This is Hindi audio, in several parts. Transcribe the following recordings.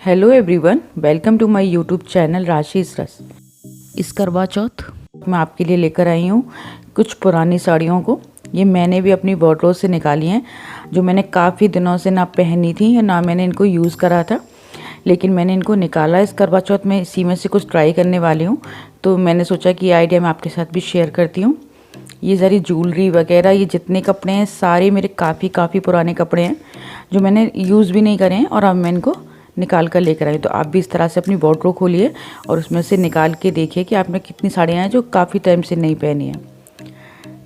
Hello everyone, welcome to my YouTube channel राशिस रस। इस करवा चौथ मैं आपके लिए लेकर आई हूँ कुछ पुरानी साड़ियों को। ये मैंने भी अपनी वार्डरोब से निकाली हैं, जो मैंने काफ़ी दिनों से ना पहनी थी या ना मैंने इनको यूज़ करा था, लेकिन मैंने इनको निकाला। इस करवा चौथ में इसी में से कुछ ट्राई करने वाली हूँ, तो मैंने सोचा कि ये आइडिया मैं आपके साथ भी शेयर करती हूँ। ये सारी ज्वेलरी वगैरह, ये जितने कपड़े हैं सारे मेरे काफ़ी पुराने कपड़े हैं जो मैंने यूज़ भी नहीं करे हैं, और अब मैं इनको निकाल कर लेकर आई। तो आप भी इस तरह से अपनी वार्डरोब खोलिए और उसमें से निकाल के देखिए कि आप में कितनी साड़ियाँ हैं जो काफ़ी टाइम से नहीं पहनी हैं।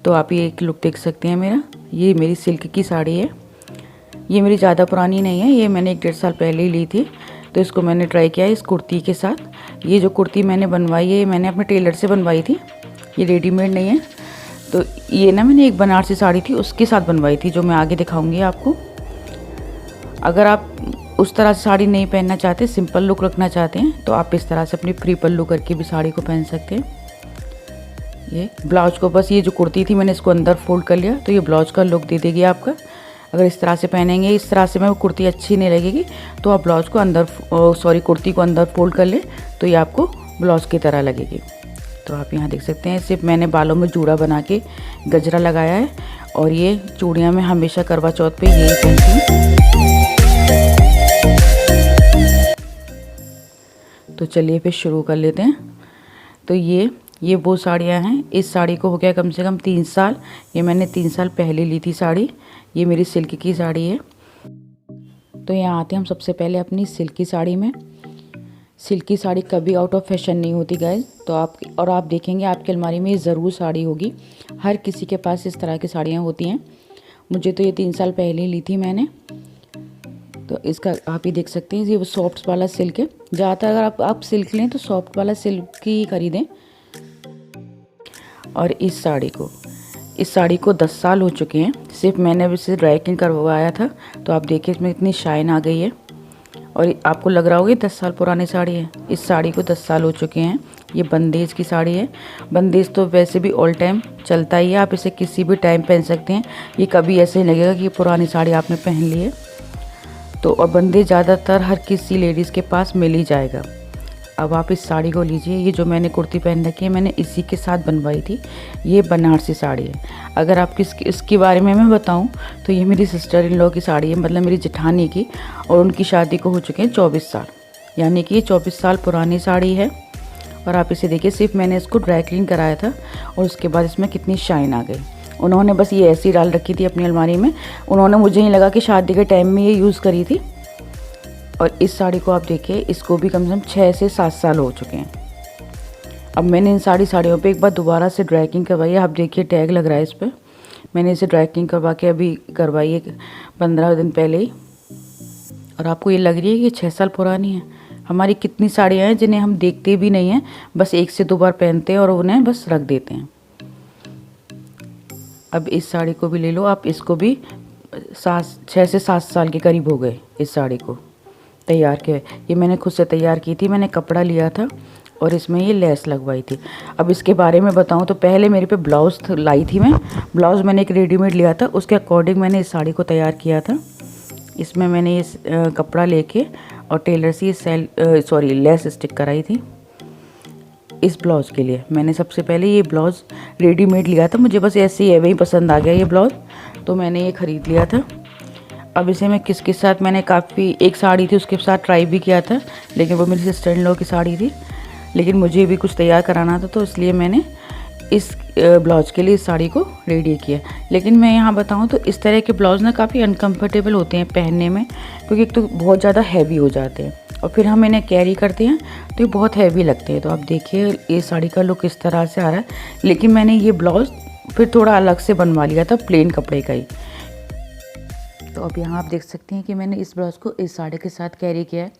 तो आप ये एक लुक देख सकते हैं मेरा। ये मेरी सिल्क की साड़ी है। ये मेरी ज़्यादा पुरानी नहीं है, ये मैंने 1-1.5 साल पहले ही ली थी। तो इसको मैंने ट्राई किया इस कुर्ती के साथ। ये जो कुर्ती मैंने बनवाई है, मैंने अपने टेलर से बनवाई थी, ये रेडीमेड नहीं है। तो ये ना मैंने एक बनारसी साड़ी थी उसके साथ बनवाई थी, जो मैं आगे दिखाऊंगी आपको। अगर आप उस तरह से साड़ी नहीं पहनना चाहते, सिंपल लुक रखना चाहते हैं, तो आप इस तरह से अपनी फ्री पल्लू करके भी साड़ी को पहन सकते हैं। ये ब्लाउज को बस, ये जो कुर्ती थी मैंने इसको अंदर फोल्ड कर लिया, तो ये ब्लाउज का लुक दे देगी आपका। अगर इस तरह से पहनेंगे, इस तरह से में वो कुर्ती अच्छी नहीं लगेगी, तो आप ब्लाउज को अंदर कुर्ती को अंदर फोल्ड कर ले, तो ये आपको ब्लाउज की तरह लगेगी। तो आप यहाँ देख सकते हैं, सिर्फ मैंने बालों में जूड़ा बना के गजरा लगाया है, और ये चूड़ियाँ मैं हमेशा करवा चौथ पे यही पहनती हूँ। तो चलिए फिर शुरू कर लेते हैं। तो ये वो साड़ियाँ हैं। इस साड़ी को हो गया कम से कम 3 साल। ये मैंने 3 साल पहले ली थी साड़ी। ये मेरी सिल्क की साड़ी है। तो यहाँ आते हैं हम सबसे पहले अपनी सिल्क की साड़ी में। सिल्क की साड़ी कभी आउट ऑफ फैशन नहीं होती गाइस। तो आप देखेंगे आपकी अलमारी में ये ज़रूर साड़ी होगी। हर किसी के पास इस तरह की साड़ियाँ होती हैं। मुझे तो ये 3 साल पहले ही ली थी मैंने। तो इसका आप ही देख सकते हैं, ये वो सॉफ्ट वाला सिल्क है। ज़्यादातर अगर आप सिल्क लें तो सॉफ्ट वाला सिल्क ही खरीदें। और इस साड़ी को 10 साल हो चुके हैं। सिर्फ मैंने अभी इसे ड्राई क्लीन करवाया था, तो आप देखिए इसमें इतनी शाइन आ गई है। और आपको लग रहा होगा 10 साल पुरानी साड़ी है। इस साड़ी को 10 साल हो चुके हैं। ये बंदेज की साड़ी है। बंदेज तो वैसे भी ऑल टाइम चलता ही है, आप इसे किसी भी टाइम पहन सकते हैं। ये कभी ऐसे नहीं लगेगा कि ये पुरानी साड़ी आपने पहन ली है। तो और बंदेज ज़्यादातर हर किसी लेडीज़ के पास मिल ही जाएगा। अब आप इस साड़ी को लीजिए। ये जो मैंने कुर्ती पहन रखी है, मैंने इसी के साथ बनवाई थी। ये बनारसी साड़ी है। अगर आपको इसके बारे में मैं बताऊं, तो ये मेरी सिस्टर इन लॉ की साड़ी है, मतलब मेरी जेठानी की, और उनकी शादी को हो चुके हैं 24 साल, यानी कि ये 24 साल पुरानी साड़ी है। और आप इसे देखिए, सिर्फ मैंने इसको ड्राई क्लीन कराया था, और उसके बाद इसमें कितनी शाइन आ गई। उन्होंने बस ये ऐसी डाल रखी थी अपनी अलमारी में। उन्होंने, मुझे नहीं लगा कि शादी के टाइम में ये यूज़ करी थी। और इस साड़ी को आप देखिए, इसको भी कम से कम 6 से 7 साल हो चुके हैं। अब मैंने इन साड़ियों पे एक बार दोबारा से ड्राई क्लीन करवाई है। आप देखिए टैग लग रहा है इस पर। मैंने इसे ड्राई क्लीन करवा के अभी करवाई है 15 दिन पहले ही। और आपको ये लग रही है कि 6 साल पुरानी है। हमारी कितनी साड़ियाँ हैं जिन्हें हम देखते भी नहीं हैं, बस 1 से 2 बार पहनते हैं और उन्हें बस रख देते हैं। अब इस साड़ी को भी ले लो आप। इसको भी 6 से 7 साल के करीब हो गए इस साड़ी को तैयार किया। ये मैंने खुद से तैयार की थी। मैंने कपड़ा लिया था और इसमें ये लेस लगवाई थी। अब इसके बारे में बताऊं तो पहले मेरे पे ब्लाउज़ लाई थी मैं। ब्लाउज़ मैंने एक रेडीमेड लिया था, उसके अकॉर्डिंग मैंने इस साड़ी को तैयार किया था। इसमें मैंने ये कपड़ा लेके और टेलर से लेस स्टिक कराई थी। इस ब्लाउज़ के लिए मैंने सबसे पहले ये ब्लाउज़ रेडीमेड लिया था। मुझे बस ऐसे ही वही पसंद आ गया ये ब्लाउज़, तो मैंने ये ख़रीद लिया था। अब इसे मैं किसके साथ, मैंने एक साड़ी थी उसके साथ ट्राई भी किया था, लेकिन वो मेरी सिस्टर इन लॉ की साड़ी थी। लेकिन मुझे भी कुछ तैयार कराना था, तो इसलिए मैंने इस ब्लाउज़ के लिए इस साड़ी को रेडी किया। लेकिन मैं यहाँ बताऊँ तो इस तरह के ब्लाउज़ ना काफ़ी अनकम्फर्टेबल होते हैं पहनने में, क्योंकि एक तो बहुत ज़्यादा हैवी हो जाते हैं, और फिर हम इन्हें कैरी करते हैं तो ये बहुत हैवी लगते हैं। तो आप देखिए ये साड़ी का लुक इस तरह से आ रहा है। लेकिन मैंने ये ब्लाउज़ फिर थोड़ा अलग से बनवा लिया था, प्लेन कपड़े का ही। तो अब यहाँ आप देख सकते हैं कि मैंने इस ब्लाउज़ को इस साड़ी के साथ कैरी किया है।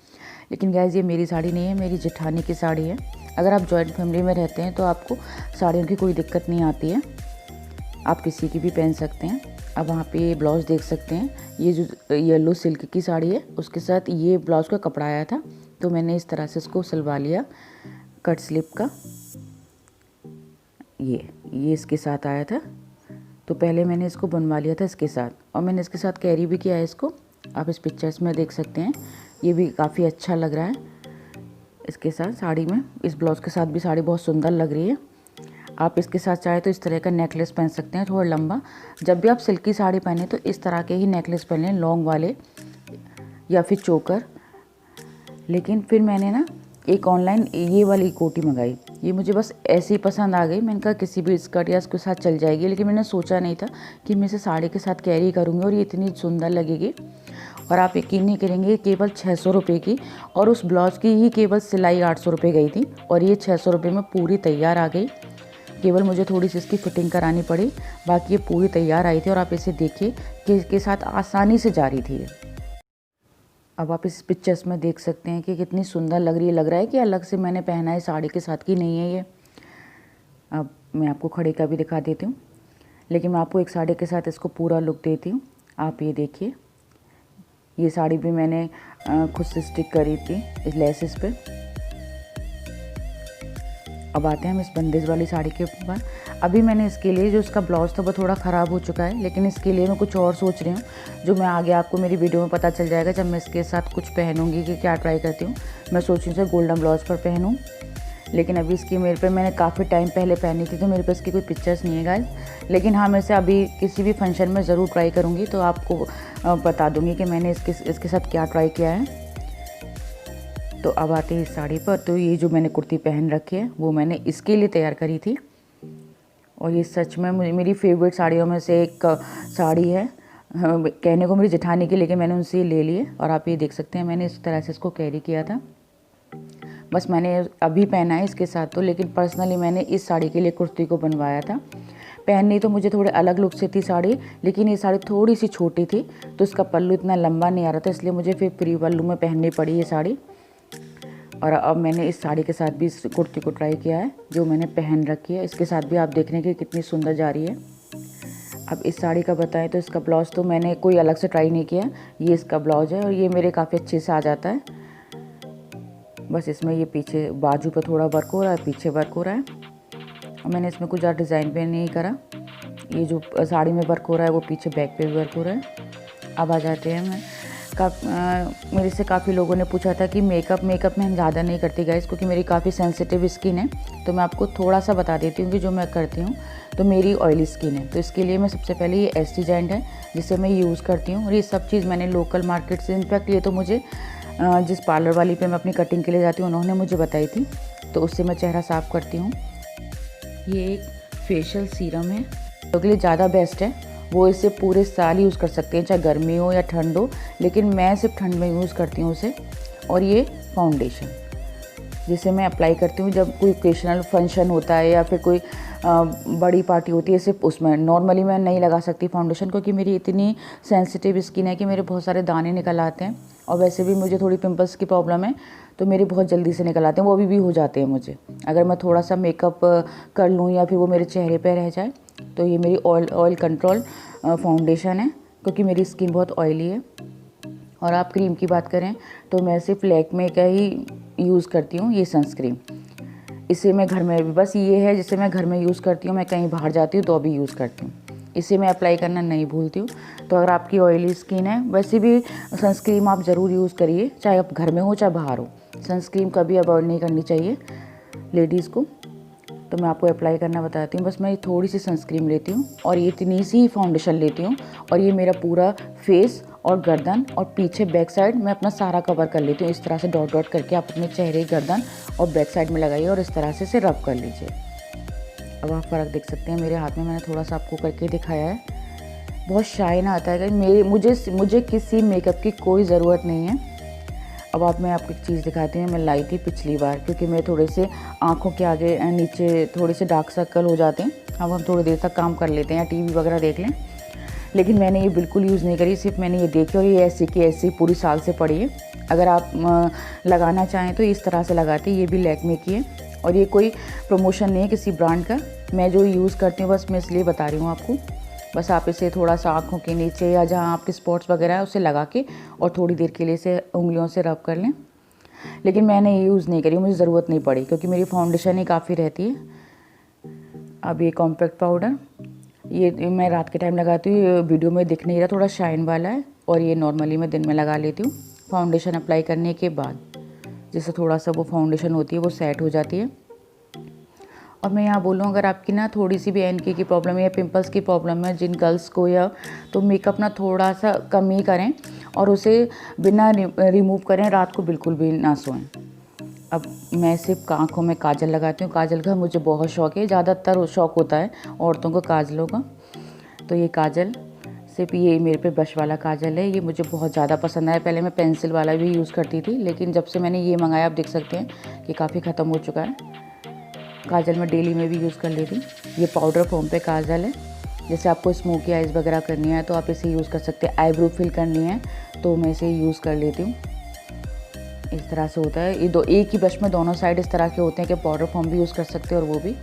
लेकिन गाइस ये मेरी साड़ी नहीं है, मेरी जेठानी की साड़ी है। अगर आप जॉइंट फैमिली में रहते हैं तो आपको साड़ियों की कोई दिक्कत नहीं आती है, आप किसी की भी पहन सकते हैं। अब वहाँ पे ये ब्लाउज़ देख सकते हैं, ये जो येलो सिल्क की साड़ी है उसके साथ ये ब्लाउज़ का कपड़ा आया था, तो मैंने इस तरह से इसको सिलवा लिया कट स्लिप का। ये इसके साथ आया था, तो पहले मैंने इसको बनवा लिया था इसके साथ, और मैंने इसके साथ कैरी भी किया है इसको। आप इस पिक्चर्स में देख सकते हैं। ये भी काफ़ी अच्छा लग रहा है इसके साथ साड़ी में। इस ब्लाउज़ के साथ भी साड़ी बहुत सुंदर लग रही है। आप इसके साथ चाहे तो इस तरह का नेकलेस पहन सकते हैं, थोड़ा लंबा। जब भी आप सिल्की साड़ी पहने तो इस तरह के ही नेकलेस पहन लें, लॉन्ग वाले या फिर चोकर। लेकिन फिर मैंने ना एक ऑनलाइन ये वाली कोटी मंगाई, ये मुझे बस ऐसे ही पसंद आ गई। मैंने कहा किसी भी स्कर्ट या उसके साथ चल जाएगी, लेकिन मैंने सोचा नहीं था कि मैं इसे साड़ी के साथ कैरी करूँगी और ये इतनी सुंदर लगेगी। और आप यकीन नहीं करेंगे, केवल 600 रुपये की, और उस ब्लाउज़ की ही केवल सिलाई 800 रुपये गई थी, और ये 600 रुपये में पूरी तैयार आ गई। केवल मुझे थोड़ी सी इसकी फिटिंग करानी पड़ी, बाकी ये पूरी तैयार आई थी। और आप इसे देखिए कि इसके साथ आसानी से जा रही थी ये। अब आप इस पिक्चर्स में देख सकते हैं कि कितनी सुंदर लग रही है। लग रहा है कि अलग से मैंने पहना है साड़ी के साथ, की नहीं है ये। अब मैं आपको खड़े का भी दिखा देती हूँ, लेकिन मैं आपको एक साड़ी के साथ इसको पूरा लुक देती हूँ। आप ये देखिए, ये साड़ी भी मैंने खुद से स्टिक करी थी इस लेसेस पे। अब आते हैं हम इस बंदेज वाली साड़ी के ऊपर। अभी मैंने इसके लिए जो इसका ब्लाउज़ था वो थोड़ा ख़राब हो चुका है, लेकिन इसके लिए मैं कुछ और सोच रही हूँ, जो मैं आगे आपको मेरी वीडियो में पता चल जाएगा जब मैं इसके साथ कुछ पहनूंगी कि क्या ट्राई करती हूँ। मैं सोच रही हूँ गोल्डन ब्लाउज़ पर पहनूँ, लेकिन अभी इसकी मेरे पे मैंने काफ़ी टाइम पहले पहनी थी, तो मेरे पास इसकी कोई पिक्चर्स नहीं है गाइस। लेकिन हाँ, मैं इसे अभी किसी भी फंक्शन में ज़रूर ट्राई करूँगी, तो आपको बता दूँगी कि मैंने इसके साथ क्या ट्राई किया है। तो अब आते हैं इस साड़ी पर। तो ये जो मैंने कुर्ती पहन रखी है वो मैंने इसके लिए तैयार करी थी, और ये सच में मेरी फेवरेट साड़ियों में से एक साड़ी है। कहने को मेरी जेठानी की, लेकिन मैंने उनसे ले लिए। और आप ये देख सकते हैं मैंने इस तरह से इसको कैरी किया था। बस मैंने अभी पहना है इसके साथ तो, लेकिन पर्सनली मैंने इस साड़ी के लिए कुर्ती को बनवाया था। पहननी तो मुझे थोड़े अलग लुक से थी साड़ी, लेकिन ये साड़ी थोड़ी सी छोटी थी, तो इसका पल्लू इतना लंबा नहीं आ रहा था, इसलिए मुझे फिर फ्री पल्लू में पहननी पड़ी ये साड़ी। और अब मैंने इस साड़ी के साथ भी इस कुर्ती को ट्राई किया है जो मैंने पहन रखी है। इसके साथ भी आप देख रहे हैं कि कितनी सुंदर जा रही है। अब इस साड़ी का बताएं तो इसका ब्लाउज़ तो मैंने कोई अलग से ट्राई नहीं किया, ये इसका ब्लाउज़ है और ये मेरे काफ़ी अच्छे से आ जाता है। बस इसमें ये पीछे बाजू पर थोड़ा वर्क हो रहा है, पीछे वर्क हो रहा है, और मैंने इसमें कुछ ज़्यादा डिज़ाइन पे नहीं करा। ये जो साड़ी में वर्क हो रहा है वो पीछे बैक पे भी वर्क हो रहा है। अब आ जाते हैं मेरे से काफ़ी लोगों ने पूछा था कि मेकअप मैं ज़्यादा नहीं करती गाइस, क्योंकि मेरी काफ़ी सेंसिटिव स्किन है। तो मैं आपको थोड़ा सा बता देती हूँ कि जो मैं करती हूँ। तो मेरी ऑयली स्किन है, तो इसके लिए मैं सबसे पहले ये एस्टीजेंट है जिसे मैं यूज़ करती हूँ। और ये सब चीज़ मैंने लोकल मार्केट से, इनफैक्ट ये तो मुझे जिस पार्लर वाली पे मैं अपनी कटिंग के लिए जाती हूँ उन्होंने मुझे बताई थी, तो उससे मैं चेहरा साफ़ करती हूँ। ये एक फेशियल सीरम है तो के लिए ज़्यादा बेस्ट है, वो इसे पूरे साल यूज़ कर सकते हैं, चाहे गर्मी हो या ठंड हो, लेकिन मैं सिर्फ ठंड में यूज़ करती हूँ उसे। और ये फाउंडेशन जिसे मैं अप्लाई करती हूँ जब कोई ओकेशनल फंक्शन होता है या फिर कोई बड़ी पार्टी होती है, सिर्फ उसमें। नॉर्मली मैं नहीं लगा सकती फाउंडेशन, क्योंकि मेरी इतनी सेंसिटिव स्किन है कि मेरे बहुत सारे दाने निकल आते हैं, और वैसे भी मुझे थोड़ी पिंपल्स की प्रॉब्लम है, तो मेरे बहुत जल्दी से निकल आते हैं, वो अभी भी हो जाते हैं मुझे अगर मैं थोड़ा सा मेकअप कर लूँ या फिर वो मेरे चेहरे पर रह जाए। तो ये मेरी ऑयल कंट्रोल फाउंडेशन है, क्योंकि मेरी स्किन बहुत ऑयली है। और आप क्रीम की बात करें तो मैं सिर्फ लैक्मे का ही यूज़ करती हूँ, ये सनस्क्रीन। इसे मैं घर में भी, बस ये है जिसे मैं घर में यूज़ करती हूँ, मैं कहीं बाहर जाती हूँ तो भी यूज़ करती हूँ, इसे मैं अप्लाई करना नहीं भूलती हूँ। तो अगर आपकी ऑयली स्किन है, वैसे भी सनस्क्रीन आप ज़रूर यूज़ करिए, चाहे आप घर में हो चाहे बाहर हो। सनस्क्रीन कभी अवॉइड नहीं करनी चाहिए लेडीज़ को। तो मैं आपको अप्लाई करना बताती हूँ। बस मैं थोड़ी सी सनस्क्रीन लेती हूँ और ये इतनी सी फाउंडेशन लेती हूँ, और ये मेरा पूरा फेस और गर्दन और पीछे बैक साइड मैं अपना सारा कवर कर लेती हूँ। इस तरह से डॉट डॉट करके आप अपने चेहरे, गर्दन और बैक साइड में लगाइए और इस तरह से इसे रब कर लीजिए। अब आप फ़र्क देख सकते हैं मेरे हाथ में, मैंने थोड़ा सा आपको करके दिखाया है। बहुत शाइन आता है। मुझे किसी मेकअप की कोई ज़रूरत नहीं है। अब आप मैं आपको एक चीज़ दिखाती हूँ। मैं लाई थी पिछली बार, क्योंकि मेरे थोड़े से आँखों के आगे नीचे थोड़े से डार्क सर्कल हो जाते हैं। अब हम थोड़ी देर तक काम कर लेते हैं या टीवी वगैरह देख लें, लेकिन मैंने ये बिल्कुल यूज़ नहीं करी, सिर्फ मैंने ये देखी और ये ऐसी की ऐसी पूरी साल से पड़ी है। अगर आप लगाना चाहें तो इस तरह से लगाते। ये भी लैक्मे की है, और ये कोई प्रमोशन नहीं है किसी ब्रांड का, मैं जो यूज़ करती हूँ बस मैं इसलिए बता रही हूँ आपको। बस आप इसे थोड़ा सा आँखों के नीचे या जहाँ आपके स्पॉट्स वगैरह है उसे लगा के और थोड़ी देर के लिए इसे उंगलियों से रब कर लें। लेकिन मैंने ये यूज़ नहीं करी, मुझे ज़रूरत नहीं पड़ी, क्योंकि मेरी फाउंडेशन ही काफ़ी रहती है। अब ये कॉम्पैक्ट पाउडर, ये मैं रात के टाइम लगाती हूँ, वीडियो में दिख नहीं रहा, थोड़ा शाइन वाला है, और ये नॉर्मली मैं दिन में लगा लेती हूँ। फाउंडेशन अप्लाई करने के बाद, जिससे थोड़ा सा वो फाउंडेशन होती है वो सेट हो जाती है। और मैं यहाँ बोलूँ, अगर आपकी ना थोड़ी सी भी एनके की प्रॉब्लम है या पिंपल्स की प्रॉब्लम है जिन गर्ल्स को, या तो मेकअप ना थोड़ा सा कम ही करें और उसे बिना रिमूव करें रात को बिल्कुल भी ना सोएं। अब मैं सिर्फ आँखों में काजल लगाती हूँ। काजल का मुझे बहुत शौक़ है, ज़्यादातर शौक़ होता है औरतों को काजलों का। तो ये काजल सिर्फ ये मेरे पे ब्रश वाला काजल है, ये मुझे बहुत ज़्यादा पसंद आया। पहले मैं पेंसिल वाला भी यूज़ करती थी, लेकिन जब से मैंने ये मंगाया आप देख सकते हैं कि काफ़ी ख़त्म हो चुका है। काजल मैं डेली में भी यूज़ कर लेती हूँ। ये पाउडर फॉर्म पे काजल है। जैसे आपको स्मोकी आइज़ वगैरह करनी है तो आप इसे यूज़ कर सकते हैं। आईब्रो फिल करनी है तो मैं इसे यूज़ कर लेती हूँ। इस तरह से होता है। ये एक ही ब्रश में दोनों साइड इस तरह के होते हैं कि पाउडर फॉर्म भी यूज़ कर सकते हैं और वो भी।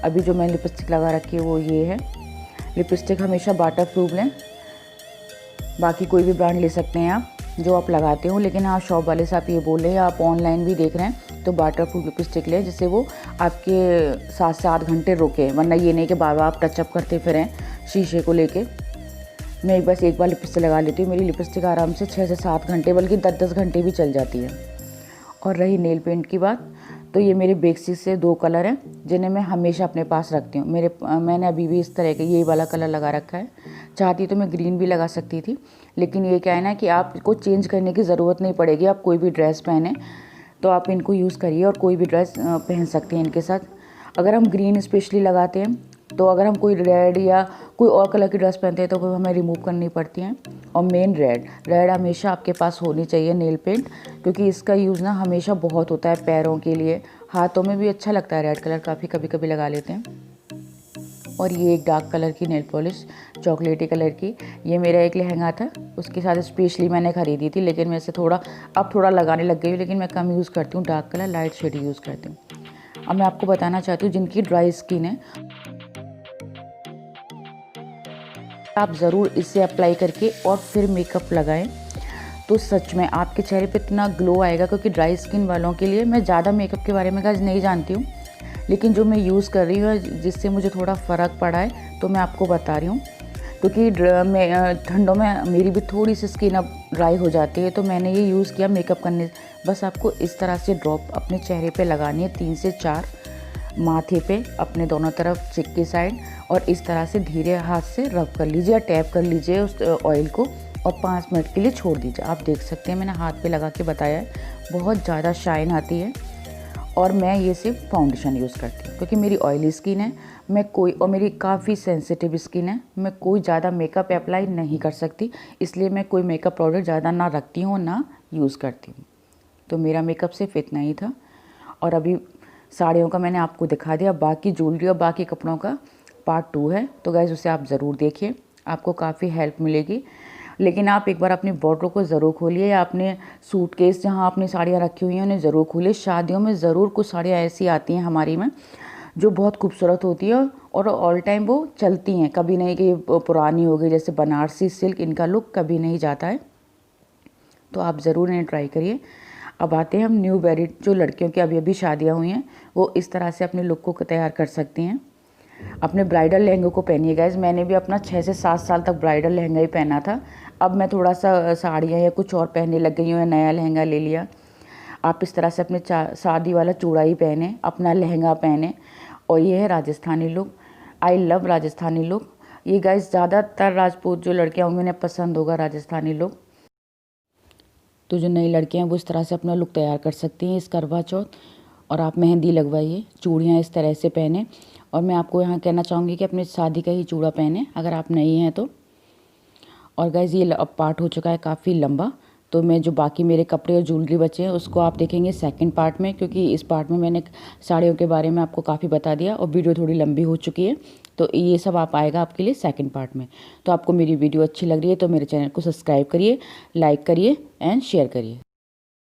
अभी जो मैंने लिपस्टिक लगा रखी है वो ये है। लिपस्टिक हमेशा वाटर प्रूफ लें, बाकी कोई भी ब्रांड ले सकते हैं आप जो आप लगाते हो, लेकिन हाँ शॉप वाले से आप ये बोल रहे हैं, आप ऑनलाइन भी देख रहे हैं तो वाटर प्रूफ लिपस्टिक लें, जिससे वो आपके 7 से 8 घंटे रुके। वरना ये नहीं कि बार बार आप टचअप करते फिरें शीशे को लेके। मैं एक बार लिपस्टिक लगा लेती हूँ, मेरी लिपस्टिक आराम से 6 से 7 घंटे बल्कि 10-10 घंटे भी चल जाती है। और रही नेल पेंट की बात, तो ये मेरे बेसिक से 2 कलर हैं जिन्हें मैं हमेशा अपने पास रखती हूँ। मैंने अभी भी इस तरह के ये वाला कलर लगा रखा है। चाहती तो मैं ग्रीन भी लगा सकती थी, लेकिन ये क्या है ना कि आपको चेंज करने की ज़रूरत नहीं पड़ेगी। आप कोई भी ड्रेस पहने तो आप इनको यूज़ करिए और कोई भी ड्रेस पहन सकते हैं इनके साथ। अगर हम ग्रीन स्पेशली लगाते हैं तो अगर हम कोई रेड या कोई और कलर की ड्रेस पहनते हैं तो वो हमें रिमूव करनी पड़ती हैं। और मेन रेड हमेशा आपके पास होनी चाहिए नेल पेंट, क्योंकि इसका यूज़ ना हमेशा बहुत होता है पैरों के लिए। हाथों में भी अच्छा लगता है रेड कलर, काफ़ी कभी लगा लेते हैं। और ये एक डार्क कलर की नेल पॉलिश, चॉकलेटी कलर की, ये मेरा एक लहंगा था, उसके साथ स्पेशली मैंने ख़रीदी थी, लेकिन मैं इसे अब थोड़ा लगाने लग गई हूँ, लेकिन मैं कम यूज़ करती हूँ। Dark colour light shade use करती हूँ। अब मैं आपको बताना चाहती हूँ जिनकी ड्राई स्किन है, आप ज़रूर इसे अप्लाई करके और फिर मेकअप लगाएं तो सच में आपके चेहरे पे इतना ग्लो आएगा। क्योंकि ड्राई स्किन वालों के लिए, मैं ज़्यादा मेकअप के बारे में गाइस नहीं जानती हूँ, लेकिन जो मैं यूज़ कर रही हूँ जिससे मुझे थोड़ा फ़र्क पड़ा है तो मैं आपको बता रही हूँ। क्योंकि ठंडों में मेरी भी थोड़ी सी स्किन अब ड्राई हो जाती है, तो मैंने ये यूज़ किया मेकअप करने। बस आपको इस तरह से ड्रॉप अपने चेहरे पे लगानी है, 3 से 4 माथे पे, अपने दोनों तरफ चिक की साइड, और इस तरह से धीरे हाथ से रब कर लीजिए या टैप कर लीजिए उस ऑयल को और 5 मिनट के लिए छोड़ दीजिए। आप देख सकते हैं मैंने हाथ पे लगा के बताया है, बहुत ज़्यादा शाइन आती है। और मैं ये सिर्फ फाउंडेशन यूज़ करती हूँ क्योंकि मेरी ऑयली स्किन है, और मेरी काफ़ी सेंसिटिव स्किन है, मैं कोई ज़्यादा मेकअप अप्लाई नहीं कर सकती, इसलिए मैं कोई मेकअप प्रोडक्ट ज़्यादा ना रखती हूँ ना यूज़ करती हूँ। तो मेरा मेकअप सिर्फ इतना ही था। और अभी साड़ियों का मैंने आपको दिखा दिया, बाकी ज्वेलरी और बाकी कपड़ों का पार्ट 2 है, तो गाइस उसे आप ज़रूर देखिए, आपको काफ़ी हेल्प मिलेगी। लेकिन आप एक बार अपनी वार्डरोब को ज़रूर खोलिए, या अपने सूटकेस जहाँ आपने साड़ियाँ रखी हुई हैं उन्हें ज़रूर खोलिए। शादियों में ज़रूर कुछ साड़ियाँ ऐसी आती हैं हमारी में जो बहुत खूबसूरत होती है और ऑल टाइम वो चलती हैं, कभी नहीं कि पुरानी हो गई। जैसे बनारसी सिल्क, इनका लुक कभी नहीं जाता है, तो आप ज़रूर इन्हें ट्राई करिए। अब आते हैं हम न्यू मैरिड जो लड़कियों की अभी शादियाँ हुई हैं, वो इस तरह से अपने लुक को तैयार कर सकती हैं। अपने ब्राइडल लहंगों को पहनिए गाइज। मैंने भी अपना 6 से 7 साल तक ब्राइडल लहंगा ही पहना था। अब मैं थोड़ा सा साड़ियाँ या कुछ और पहनने लग गई हूँ, या नया लहंगा ले लिया। आप इस तरह से अपने शादी वाला चूड़ा ही पहने, अपना लहंगा पहने। और ये है Rajasthani look. I love Rajasthani look. ये गाइज ज़्यादातर राजपूत जो लड़कियाँ होंगी उन्हें पसंद होगा राजस्थानी लुक। तो जो नई लड़कियाँ हैं वो इस तरह से अपना लुक तैयार कर सकती हैं इस करवा चौथ। और आप मेहंदी लगवाइए, चूड़ियाँ इस तरह से पहने। और मैं आपको यहाँ कहना चाहूँगी कि अपनी शादी का ही चूड़ा पहने अगर आप नहीं हैं तो। और गाइज़ ये अब पार्ट हो चुका है काफ़ी लंबा, तो मैं जो बाकी मेरे कपड़े और ज्वेलरी बचे हैं उसको आप देखेंगे सेकंड पार्ट में, क्योंकि इस पार्ट में मैंने साड़ियों के बारे में आपको काफ़ी बता दिया और वीडियो थोड़ी लंबी हो चुकी है, तो ये सब आएगा आपके लिए सेकंड पार्ट में। तो आपको मेरी वीडियो अच्छी लग रही है तो मेरे चैनल को सब्सक्राइब करिए, लाइक करिए एंड शेयर करिए।